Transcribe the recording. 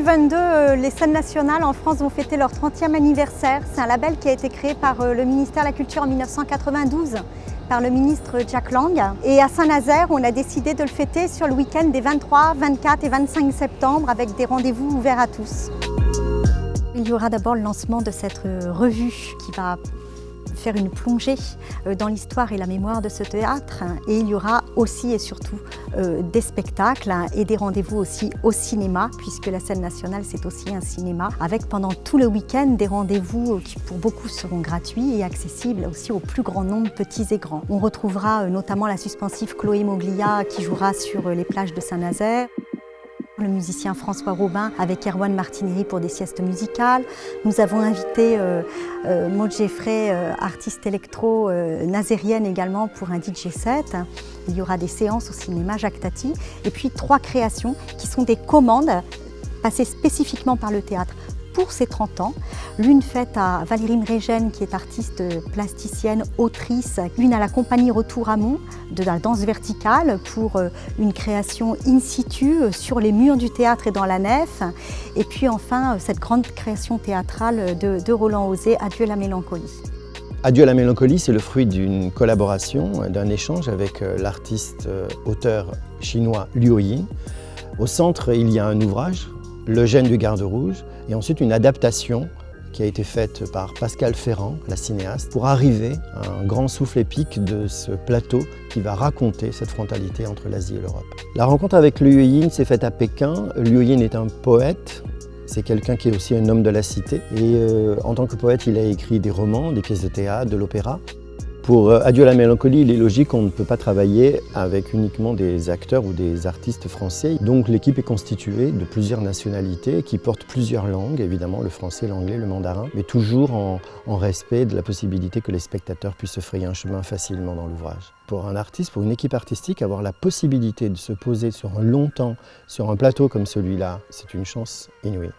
2022, les scènes nationales en France vont fêter leur 30e anniversaire. C'est un label qui a été créé par le ministère de la Culture en 1992, par le ministre Jack Lang. Et à Saint-Nazaire, on a décidé de le fêter sur le week-end des 23, 24 et 25 septembre avec des rendez-vous ouverts à tous. Il y aura d'abord le lancement de cette revue qui va faire une plongée dans l'histoire et la mémoire de ce théâtre. Et il y aura aussi et surtout des spectacles et des rendez-vous aussi au cinéma, puisque la scène nationale c'est aussi un cinéma, avec pendant tout le week-end des rendez-vous qui pour beaucoup seront gratuits et accessibles aussi au plus grand nombre, petits et grands. On retrouvera notamment la suspensive Chloé Moglia qui jouera sur les plages de Saint-Nazaire, le musicien François Robin avec Erwan Martinelli pour des siestes musicales. Nous avons invité Maud Geffray, artiste électro nazérienne également pour un DJ set. Il y aura des séances au cinéma Jacques Tati et puis 3 créations qui sont des commandes passées spécifiquement par le théâtre pour ses 30 ans. L'une faite à Valérie Mregen qui est artiste plasticienne, autrice, une à la compagnie Retour Amont de la danse verticale pour une création in situ sur les murs du théâtre et dans la nef. Et puis enfin cette grande création théâtrale de Roland Osé, Adieu la mélancolie. Adieu à la mélancolie, c'est le fruit d'une collaboration, d'un échange avec l'artiste auteur chinois Liu Yin. Au centre, il y a un ouvrage, Le gène du garde rouge, et ensuite une adaptation qui a été faite par Pascal Ferrand, la cinéaste, pour arriver à un grand souffle épique de ce plateau qui va raconter cette frontalité entre l'Asie et l'Europe. La rencontre avec Liu Yin s'est faite à Pékin. Liu Yin est un poète, c'est quelqu'un qui est aussi un homme de la cité. Et en tant que poète, il a écrit des romans, des pièces de théâtre, de l'opéra. Pour Adieu à la mélancolie, il est logique qu'on ne peut pas travailler avec uniquement des acteurs ou des artistes français. Donc l'équipe est constituée de plusieurs nationalités qui portent plusieurs langues, évidemment le français, l'anglais, le mandarin, mais toujours en respect de la possibilité que les spectateurs puissent se frayer un chemin facilement dans l'ouvrage. Pour un artiste, pour une équipe artistique, avoir la possibilité de se poser sur un long temps sur un plateau comme celui-là, c'est une chance inouïe.